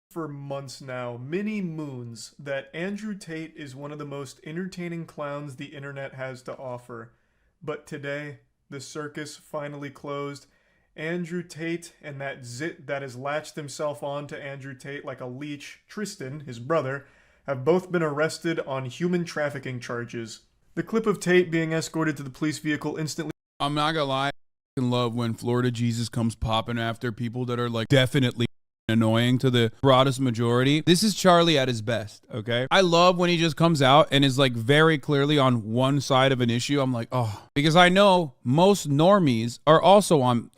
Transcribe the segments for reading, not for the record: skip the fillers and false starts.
For months now, many moons, that Andrew Tate is one of the most entertaining clowns the internet has to offer. But today, the circus finally closed. Andrew Tate and that zit that has latched himself on to Andrew Tate like a leech, Tristan, his brother, have both been arrested on human trafficking charges. The clip of Tate being escorted to the police vehicle instantly. I'm not gonna lie, I love when Florida Jesus comes popping after people that are like definitely annoying to the broadest majority. This is Charlie at his best, okay? I love when he just comes out and is like very clearly on one side of an issue. I'm like, oh, because I know most normies are also on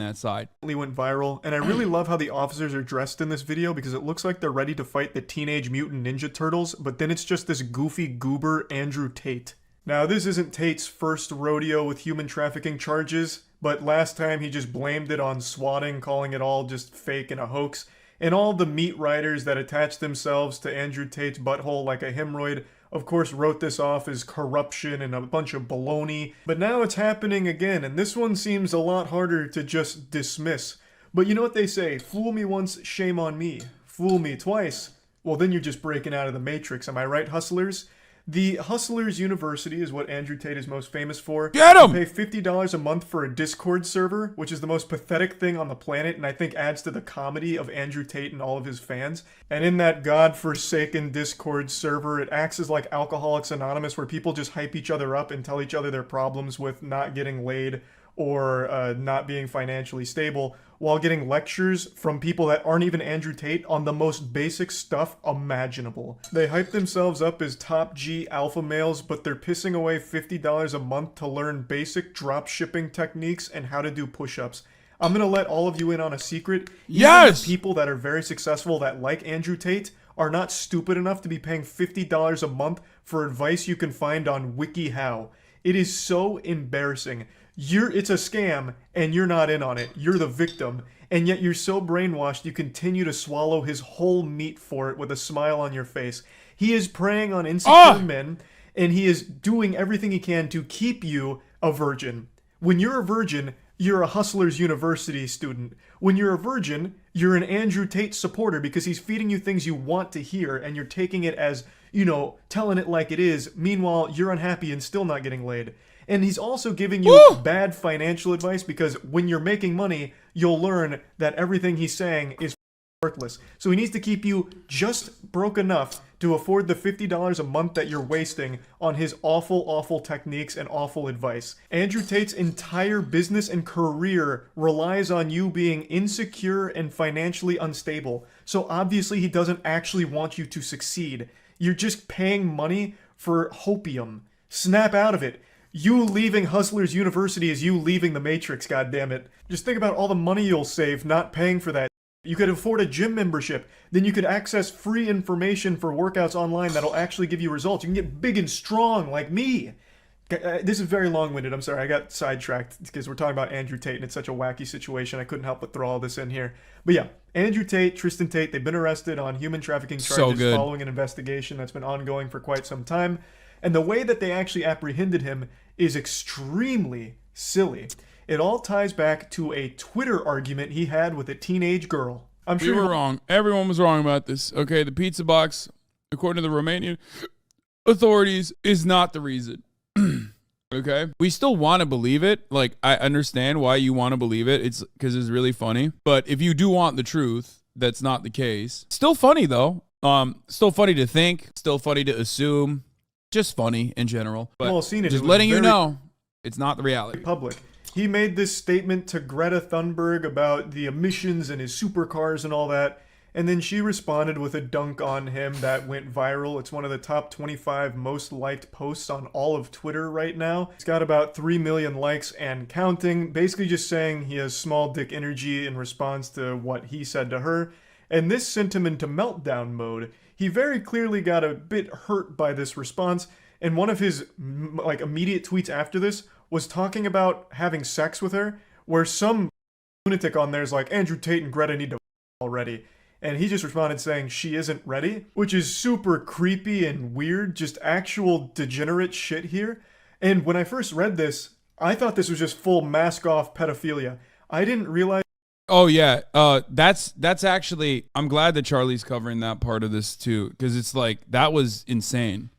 that side. Went viral, and I really love how the officers are dressed in this video because it looks like they're ready to fight the Teenage Mutant Ninja Turtles, but then it's just this goofy goober Andrew Tate. Now, this isn't Tate's first rodeo with human trafficking charges, but last time he just blamed it on swatting, calling it all just fake and a hoax. And all the meat riders that attached themselves to Andrew Tate's butthole like a hemorrhoid, of course, wrote this off as corruption and a bunch of baloney. But now it's happening again, and this one seems a lot harder to just dismiss. But you know what they say, fool me once, shame on me. Fool me twice, well then you're just breaking out of the matrix, am I right, hustlers? The Hustlers University is what Andrew Tate is most famous for. Get him! You pay $50 a month for a Discord server, which is the most pathetic thing on the planet, and I think adds to the comedy of Andrew Tate and all of his fans. And in that godforsaken Discord server, it acts as like Alcoholics Anonymous, where people just hype each other up and tell each other their problems with not getting laid or not being financially stable, while getting lectures from people that aren't even Andrew Tate on the most basic stuff imaginable. They hype themselves up as top G alpha males, but they're pissing away $50 a month to learn basic drop shipping techniques and how to do push-ups. I'm gonna let all of you in on a secret. Yes! Even the people that are very successful that like Andrew Tate are not stupid enough to be paying $50 a month for advice you can find on WikiHow. It is so embarrassing. It's a scam, and you're not in on it. You're the victim, and yet you're so brainwashed you continue to swallow his whole meat for it with a smile on your face. He is preying on insecure men, and he is doing everything he can to keep you a virgin. When you're a virgin, you're a Hustlers University student. When you're a virgin, you're an Andrew Tate supporter because he's feeding you things you want to hear, and you're taking it as, you know, telling it like it is. Meanwhile, you're unhappy and still not getting laid. And he's also giving you bad financial advice because when you're making money, you'll learn that everything he's saying is worthless. So he needs to keep you just broke enough to afford the $50 a month that you're wasting on his awful, awful techniques and awful advice. Andrew Tate's entire business and career relies on you being insecure and financially unstable. So obviously he doesn't actually want you to succeed. You're just paying money for hopium. Snap out of it. You leaving Hustlers University is you leaving the Matrix, goddammit. Just think about all the money you'll save not paying for that. You could afford a gym membership. Then you could access free information for workouts online that'll actually give you results. You can get big and strong like me. This is very long-winded. I'm sorry, I got sidetracked because we're talking about Andrew Tate and it's such a wacky situation. I couldn't help but throw all this in here. But yeah, Andrew Tate, Tristan Tate, they've been arrested on human trafficking charges following an investigation that's been ongoing for quite some time. And the way that they actually apprehended him is extremely silly. It all ties back to a Twitter argument he had with a teenage girl. I'm sure we were wrong. Everyone was wrong about this. Okay, the pizza box, according to the Romanian authorities, is not the reason. Okay? We still want to believe it. Like, I understand why you want to believe it. It's because it's really funny. But if you do want the truth, that's not the case. Still funny, though. Still funny to think. Still funny to assume. Just funny in general. But well, seen it. Just letting you know, it's not the reality. Public. He made this statement to Greta Thunberg about the emissions and his supercars and all that, and then she responded with a dunk on him that went viral. It's one of the top 25 most liked posts on all of Twitter right now. It's got about 3 million likes and counting, basically just saying he has small dick energy in response to what he said to her, and this sent him into meltdown mode. He very clearly got a bit hurt by this response, and one of his like immediate tweets after this was talking about having sex with her, where some lunatic on there is like, Andrew Tate and Greta need to already. And he just responded saying she isn't ready, which is super creepy and weird, just actual degenerate shit here. And when I first read this, I thought this was just full mask-off pedophilia. I didn't realize Oh yeah, that's actually. I'm glad that Charlie's covering that part of this too, because it's like that was insane.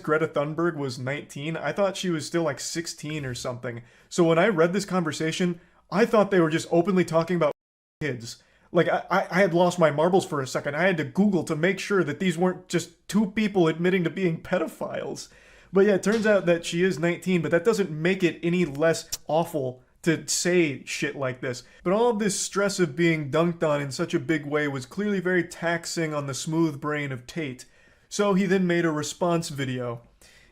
Greta Thunberg was 19. I thought she was still like 16 or something. So when I read this conversation, I thought they were just openly talking about kids. Like I had lost my marbles for a second. I had to Google to make sure that these weren't just two people admitting to being pedophiles. But yeah, it turns out that she is 19, but that doesn't make it any less awful to say shit like this. But all of this stress of being dunked on in such a big way was clearly very taxing on the smooth brain of Tate. So he then made a response video.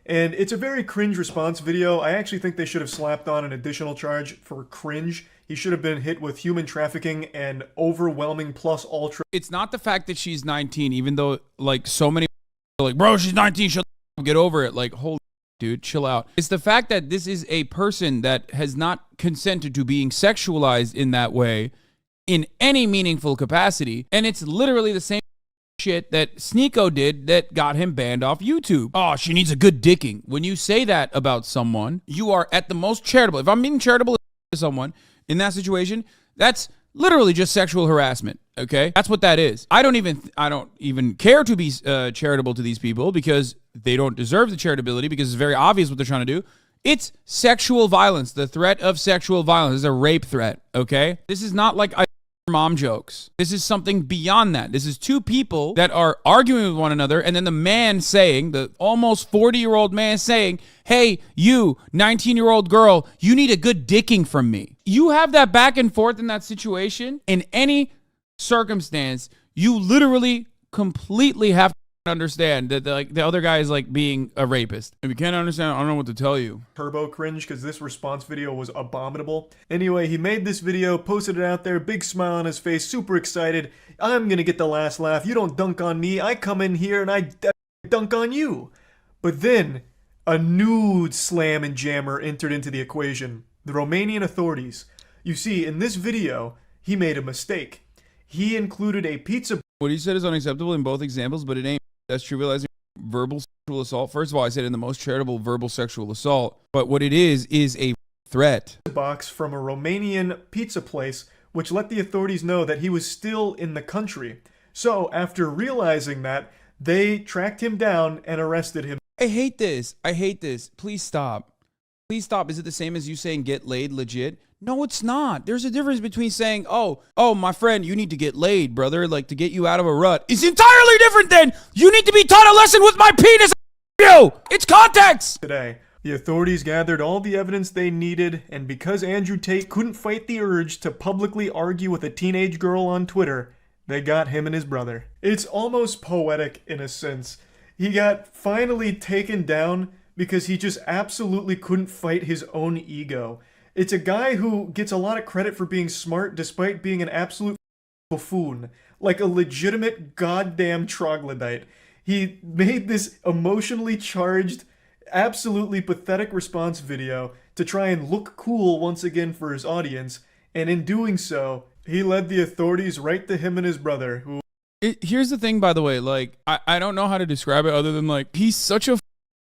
And it's a very cringe response video. I actually think they should have slapped on an additional charge for cringe. He should have been hit with human trafficking and overwhelming plus ultra. It's not the fact that she's 19, even though like so many are like, bro, she's 19, she'll get over it. Like, holy dude, chill out. It's the fact that this is a person that has not consented to being sexualized in that way in any meaningful capacity. And it's literally the same shit that Sneeko did that got him banned off YouTube. Oh, she needs a good dicking. When you say that about someone, you are at the most charitable. If I'm being charitable to someone in that situation, that's literally just sexual harassment. Okay, that's what that is. I don't even care to be charitable to these people because they don't deserve the charitability, because it's very obvious what they're trying to do. It's sexual violence. The threat of sexual violence is a rape threat. Okay, this is not like mom jokes. This is something beyond that. This is two people that are arguing with one another, and then the man saying, the almost 40-year-old man saying, hey, you 19-year-old girl, you need a good dicking from me. You have that back and forth in that situation. In any circumstance, you literally completely have to understand that the other guy is like being a rapist. If you can't understand, I don't know what to tell you. Turbo cringe, because this response video was abominable. Anyway, he made this video, posted it out there, big smile on his face, super excited. I'm gonna get the last laugh. You don't dunk on me. I come in here and I dunk on you. But then a new slam and jammer entered into the equation. The Romanian authorities. You see, in this video, he made a mistake. He included a pizza. What he said is unacceptable in both examples, but it ain't. That's trivializing verbal sexual assault. First of all, I said in the most charitable verbal sexual assault, but what it is a threat. Box from a Romanian pizza place, which let the authorities know that he was still in the country. So, after realizing that, they tracked him down and arrested him. I hate this. I hate this. Please stop. Please stop. Is it the same as you saying get laid legit? No, it's not. There's a difference between saying, oh, my friend, you need to get laid, brother, like to get you out of a rut. It's entirely different than you need to be taught a lesson with my penis. It's context. Today, the authorities gathered all the evidence they needed, and because Andrew Tate couldn't fight the urge to publicly argue with a teenage girl on Twitter, they got him and his brother. It's almost poetic in a sense. He got finally taken down because he just absolutely couldn't fight his own ego. It's a guy who gets a lot of credit for being smart despite being an absolute buffoon, like a legitimate goddamn troglodyte. He made this emotionally charged, absolutely pathetic response video to try and look cool once again for his audience, and in doing so, he led the authorities right to him and his brother, who... Here's the thing, by the way, like, I don't know how to describe it other than, like, he's such a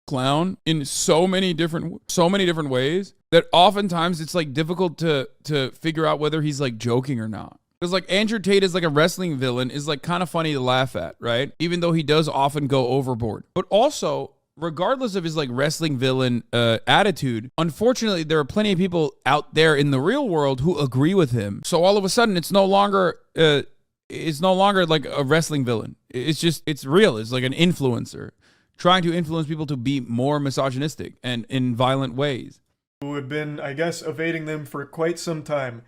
clown in so many different ways that oftentimes it's like difficult to figure out whether he's like joking or not. Because like Andrew Tate is like a wrestling villain is like kind of funny to laugh at, right? Even though he does often go overboard. But also, regardless of his like wrestling villain attitude, unfortunately there are plenty of people out there in the real world who agree with him. So all of a sudden it's no longer like a wrestling villain. It's real. It's like an influencer trying to influence people to be more misogynistic and in violent ways. Who had been, I guess, evading them for quite some time.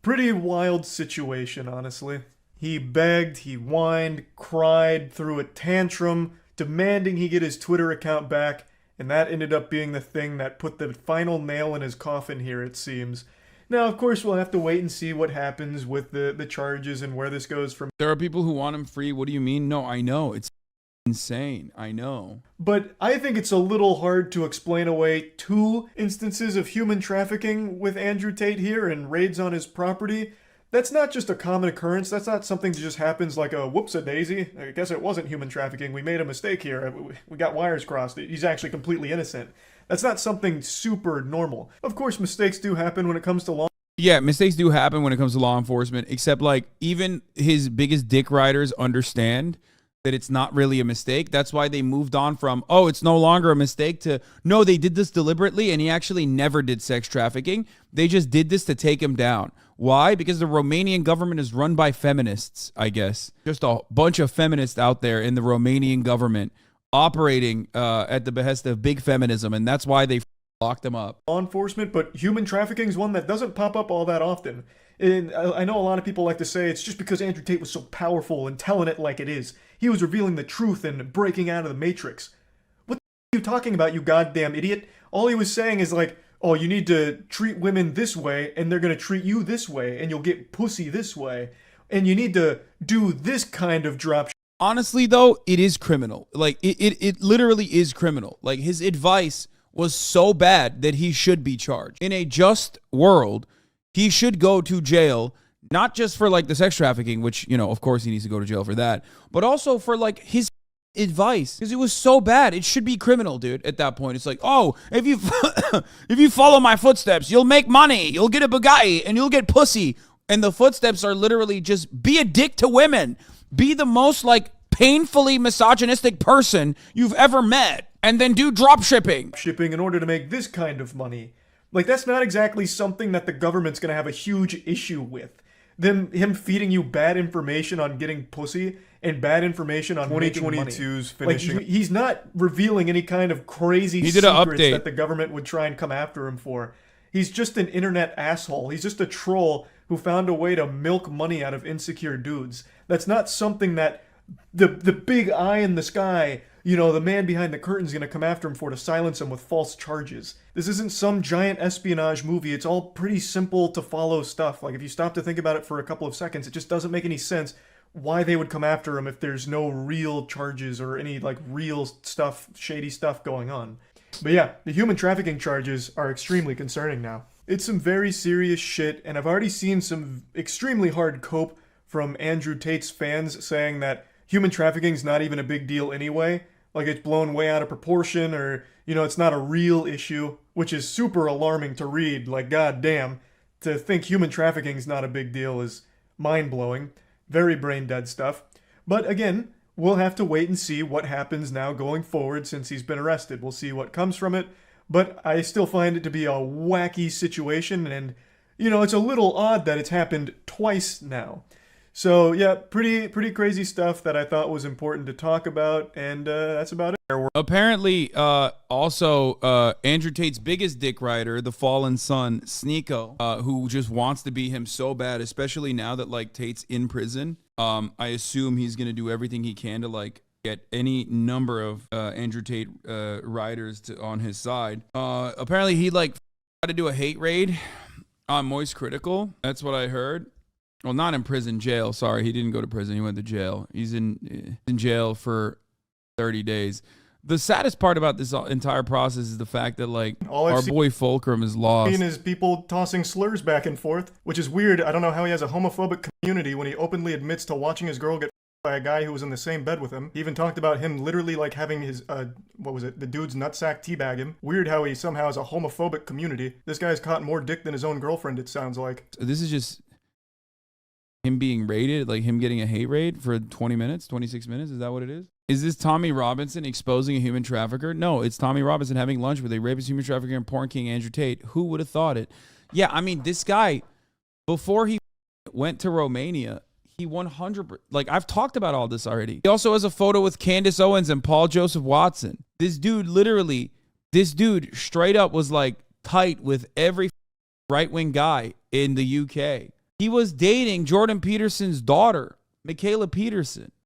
Pretty wild situation, honestly. He begged, he whined, cried, threw a tantrum, demanding he get his Twitter account back, and that ended up being the thing that put the final nail in his coffin here, it seems. Now, of course, we'll have to wait and see what happens with the charges and where this goes from. There are people who want him free. What do you mean? No, I know. It's insane. I know. But I think it's a little hard to explain away 2 instances of human trafficking with Andrew Tate here and raids on his property. That's not just a common occurrence. That's not something that just happens like a whoops-a-daisy. I guess it wasn't human trafficking. We made a mistake here. We got wires crossed. He's actually completely innocent. That's not something super normal. Of course, mistakes do happen when it comes to law. Yeah, mistakes do happen when it comes to law enforcement, except like even his biggest dick riders understand that it's not really a mistake. That's why they moved on from, oh, it's no longer a mistake, to, no, they did this deliberately and he actually never did sex trafficking. They just did this to take him down. Why? Because the Romanian government is run by feminists, I guess. Just a bunch of feminists out there in the Romanian government operating at the behest of big feminism, and that's why they locked him up. Law enforcement, but human trafficking is one that doesn't pop up all that often. And I know a lot of people like to say it's just because Andrew Tate was so powerful and telling it like it is. He was revealing the truth and breaking out of the matrix. What the are you talking about, you goddamn idiot? All he was saying is like, oh, you need to treat women this way, and they're gonna treat you this way, and you'll get pussy this way. And you need to do this kind of drop. Honestly, though, it is criminal. Like, it literally is criminal. Like, his advice was so bad that he should be charged. In a just world, he should go to jail, not just for like the sex trafficking, which, you know, of course he needs to go to jail for that, but also for like his advice, because it was so bad. It should be criminal, dude. At that point, it's like, oh, if you if you follow my footsteps, you'll make money, you'll get a Bugatti, and you'll get pussy. And the footsteps are literally just be a dick to women, be the most like painfully misogynistic person you've ever met, and then do drop shipping in order to make this kind of money. Like, that's not exactly something that the government's gonna have a huge issue with. Him feeding you bad information on getting pussy and bad information on 2022's finishing. Like, he's not revealing any kind of crazy secrets that the government would try and come after him for. He's just an internet asshole. He's just a troll who found a way to milk money out of insecure dudes. That's not something that the big eye in the sky, you know, the man behind the curtain is going to come after him for, to silence him with false charges. This isn't some giant espionage movie. It's all pretty simple to follow stuff. Like, if you stop to think about it for a couple of seconds, it just doesn't make any sense why they would come after him if there's no real charges or any like real stuff, shady stuff going on. But yeah, the human trafficking charges are extremely concerning now. It's some very serious shit, and I've already seen some extremely hard cope from Andrew Tate's fans saying that human trafficking is not even a big deal anyway. Like, it's blown way out of proportion, or, you know, it's not a real issue, which is super alarming to read. Like, goddamn, to think human trafficking is not a big deal is mind-blowing. Very brain-dead stuff. But again, we'll have to wait and see what happens now going forward since he's been arrested. We'll see what comes from it. But I still find it to be a wacky situation, and, you know, it's a little odd that it's happened twice now. So yeah, pretty crazy stuff that I thought was important to talk about, and that's about it. Apparently, also, Andrew Tate's biggest dick rider, the fallen son, Sneeko, who just wants to be him so bad, especially now that like Tate's in prison. I assume he's gonna do everything he can to like get any number of Andrew Tate riders on his side. Apparently, he like tried to do a hate raid on MoistCr1TiKaL. That's what I heard. Well, not in prison, jail. Sorry, he didn't go to prison. He went to jail. He's in jail for 30 days. The saddest part about this entire process is the fact that, like, our boy Fulcrum is lost. Is people tossing slurs back and forth, which is weird. I don't know how he has a homophobic community when he openly admits to watching his girl get by a guy who was in the same bed with him. He even talked about him literally, like, having his, what was it, the dude's nutsack teabag him. Weird how he somehow has a homophobic community. This guy's caught more dick than his own girlfriend, it sounds like. This is just him being raided, like him getting a hate raid for 20 minutes, 26 minutes. Is that what it is? Is this Tommy Robinson exposing a human trafficker? No, it's Tommy Robinson having lunch with a rapist, human trafficker, and porn king Andrew Tate. Who would have thought it? Yeah, I mean, this guy, before he went to Romania, he 100%, like, I've talked about all this already. He also has a photo with Candace Owens and Paul Joseph Watson. This dude straight up was like tight with every right-wing guy in the UK. He was dating Jordan Peterson's daughter, Michaela Peterson.